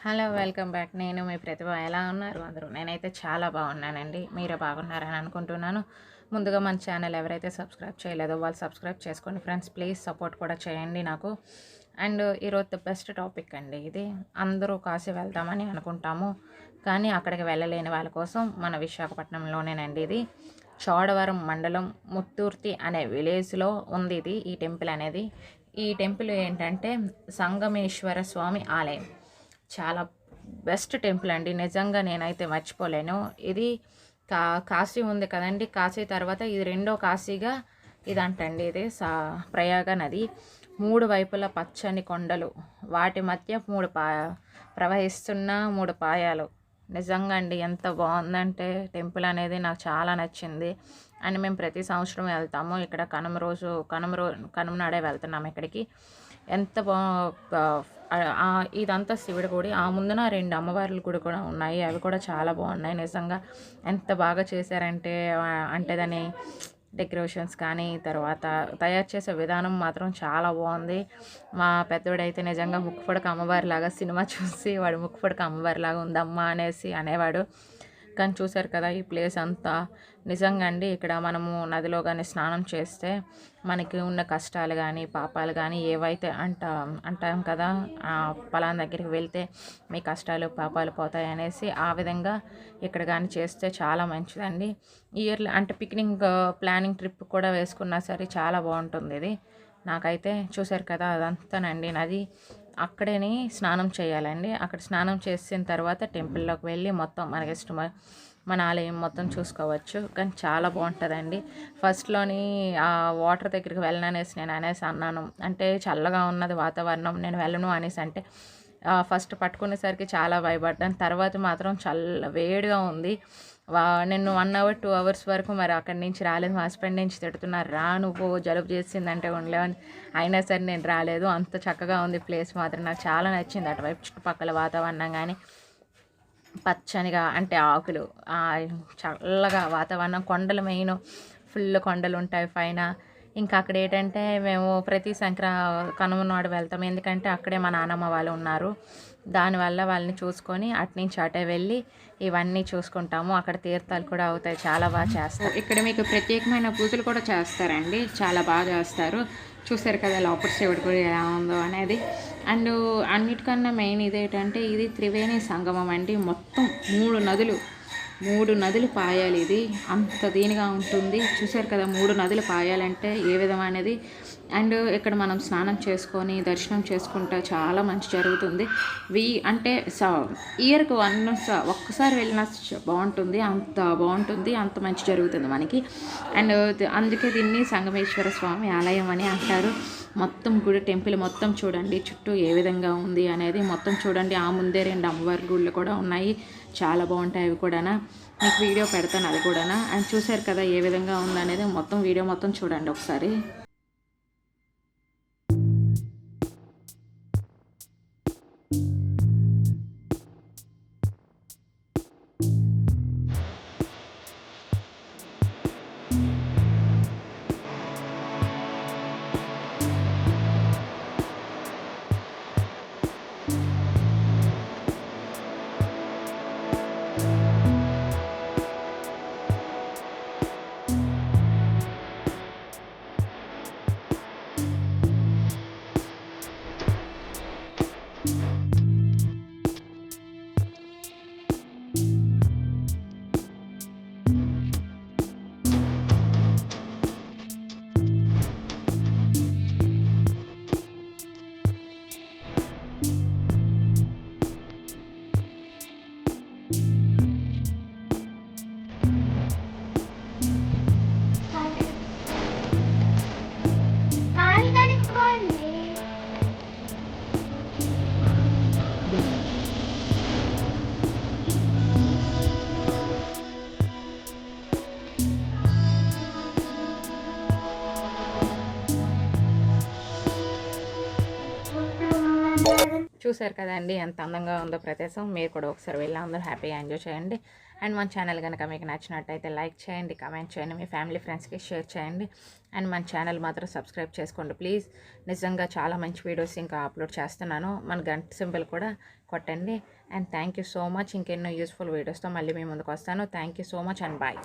Hello! Welcome back. నేను మీ ప్రతిభ. ఎలా ఉన్నారు అందరూ? నేనైతే చాలా బాగున్నానండి. మీరు బాగున్నారని అనుకుంటున్నాను. ముందుగా మన ఛానల్ ఎవరైతే సబ్స్క్రైబ్ చేయలేదో వాళ్ళు సబ్స్క్రైబ్ చేసుకోండి ఫ్రెండ్స్. ప్లీజ్ సపోర్ట్ కూడా చేయండి నాకు. అండ్ ఈరోజు ద బెస్ట్ టాపిక్ అండి ఇది. అందరూ కాశీ వెళ్దామని అనుకుంటాము, కానీ అక్కడికి వెళ్ళలేని వాళ్ళ కోసం మన విశాఖపట్నంలోనేనండి ఇది. చోడవరం మండలం ముత్తూర్తి అనే విలేజ్లో ఉంది ఇది, ఈ టెంపుల్ అనేది. ఈ టెంపుల్ ఏంటంటే సంగమేశ్వర స్వామి ఆలయం. చాలా బెస్ట్ టెంపుల్ అండి, నిజంగా నేనైతే మర్చిపోలేను. ఇది కాశీ ఉంది కదండి, కాశీ తర్వాత ఇది రెండో కాశీగా ఇదంటండి. ఇది ప్రయాగ నది. మూడు వైపుల పచ్చని కొండలు, వాటి మధ్య ప్రవహిస్తున్న మూడు పాయాలు. నిజంగా అండి ఎంత బాగుందంటే టెంపుల్ అనేది నాకు చాలా నచ్చింది. అండ్ మేము ప్రతి సంవత్సరం వెళ్తాము. ఇక్కడ కనుమ నాడే వెళ్తున్నాము ఇక్కడికి. ఎంత ఇదంతా శివుడి గుడి. ఆ ముందున రెండు అమ్మవార్ల గుడి కూడా ఉన్నాయి, అవి కూడా చాలా బాగున్నాయి. నిజంగా ఎంత బాగా చేశారంటే అంటే దాన్ని డెకరేషన్స్ కానీ తర్వాత తయారు చేసే విధానం మాత్రం చాలా బాగుంది. మా పెద్దోడైతే నిజంగా ముక్కుపొడక అమ్మవారిలాగా సినిమా చూసి వాడు ముక్కుపొడక అమ్మవారిలాగా ఉందమ్మా అనేసి అనేవాడు. కానీ చూసారు కదా ఈ ప్లేస్ అంతా. నిజంగా అండి ఇక్కడ మనము నదిలో కానీ స్నానం చేస్తే మనకి ఉన్న కష్టాలు కానీ పాపాలు కానీ ఏవైతే అంటాం కదా, పలానా దగ్గరికి వెళ్తే మీ కష్టాలు పాపాలు పోతాయి అనేసి, ఆ విధంగా ఇక్కడ కానీ చేస్తే చాలా మంచిదండి. ఇయర్లీ అంటే పిక్నిక్ ప్లానింగ్ ట్రిప్ కూడా వేసుకున్నా సరే చాలా బాగుంటుంది ఇది. నాకైతే చూసారు కదా అదంతానండి నది. అక్కడేని స్నానం చేయాలండి. అక్కడ స్నానం చేసిన తర్వాత టెంపుల్లోకి వెళ్ళి మొత్తం మనకి ఇష్టం మన ఆలయం మొత్తం చూసుకోవచ్చు. కానీ చాలా బాగుంటుందండి. ఫస్ట్లోని ఆ వాటర్ దగ్గరికి వెళ్ళననేసి నేను అన్నాను, అంటే చల్లగా ఉన్నది వాతావరణం, నేను వెళ్ళను అనేసి అంటే ఫస్ట్ పట్టుకునేసరికి చాలా భయపడ్డాను. తర్వాత మాత్రం వేడిగా ఉంది. నేను 1 అవర్ 2 అవర్స్ వరకు మరి అక్కడి నుంచి రాలేదు. మా హస్బెండ్ నుంచి తిడుతున్నారు, రా నువ్వు జలుబు చేసిందంటే ఉండలేవని. అయినా సరే నేను రాలేదు. అంత చక్కగా ఉంది ప్లేస్ మాత్రం. నాకు చాలా నచ్చింది. అటువైపు చుట్టుపక్కల వాతావరణం కానీ పచ్చనిగా అంటే ఆకులు, చల్లగా వాతావరణం, కొండలు మెయిన్ ఫుల్ కొండలు ఉంటాయి పైన. ఇంకా అక్కడ ఏంటంటే మేము ప్రతి కనుమ నాడు వెళ్తాం, ఎందుకంటే అక్కడే మా నాన్నమ్మ వాళ్ళు ఉన్నారు. దానివల్ల వాళ్ళని చూసుకొని అటునుంచి అటే వెళ్ళి ఇవన్నీ చూసుకుంటాము. అక్కడ తీర్థాలు కూడా అవుతాయి, చాలా బాగా చేస్తారు. ఇక్కడ మీకు ప్రత్యేకమైన పూజలు కూడా చేస్తారండి, చాలా బాగా చేస్తారు. చూసారు కదా లోపల శివుడి గుడి ఎలా ఉందో అనేది. అండ్ అన్నిటికన్నా మెయిన్ ఇదేంటంటే ఇది త్రివేణి సంగమం అండి. మొత్తం 3 నదులు పాయాలి. ఇది అంత దీనిగా ఉంటుంది. చూసారు కదా 3 నదులు పాయాలంటే ఏ విధమైనది. అండ్ ఇక్కడ మనం స్నానం చేసుకొని దర్శనం చేసుకుంటే చాలా మంచి జరుగుతుంది. అంటే ఇయర్కి ఒక్కసారి వెళ్ళినా బాగుంటుంది, అంత బాగుంటుంది, అంత మంచి జరుగుతుంది మనకి. అండ్ అందుకే దీన్ని సంగమేశ్వర స్వామి ఆలయం అని అంటారు. మొత్తం గుడి టెంపుల్ మొత్తం చూడండి, చుట్టూ ఏ విధంగా ఉంది అనేది మొత్తం చూడండి. ఆ ముందే 2 అమ్మవారి గుళ్ళు కూడా ఉన్నాయి, చాలా బాగుంటాయి అవి కూడా. మీకు వీడియో పెడతాను అది కూడా. అండ్ చూసారు కదా ఏ విధంగా ఉందనేది మొత్తం వీడియో మొత్తం చూడండి ఒకసారి. చూసారు కదండి ఎంత అందంగా ఉందో ప్రదేశం. మీరు కూడా ఒకసారి వెళ్ళి అందరూ హ్యాపీగా ఎంజాయ్ చేయండి. అండ్ మన ఛానల్ కనుక మీకు నచ్చినట్టయితే లైక్ చేయండి, కామెంట్ చేయండి, మీ ఫ్యామిలీ ఫ్రెండ్స్కి షేర్ చేయండి. అండ్ మన ఛానల్ మాత్రం సబ్స్క్రైబ్ చేసుకోండి ప్లీజ్. నిజంగా చాలా మంచి వీడియోస్ ఇంకా అప్లోడ్ చేస్తున్నాను. మన గంట సింబల్ కూడా కొట్టండి. And thank you so much. ఇంకెన్నో యూస్ఫుల్ వీడియోస్తో మళ్ళీ మీ ముందుకు వస్తాను. Thank you so much and bye.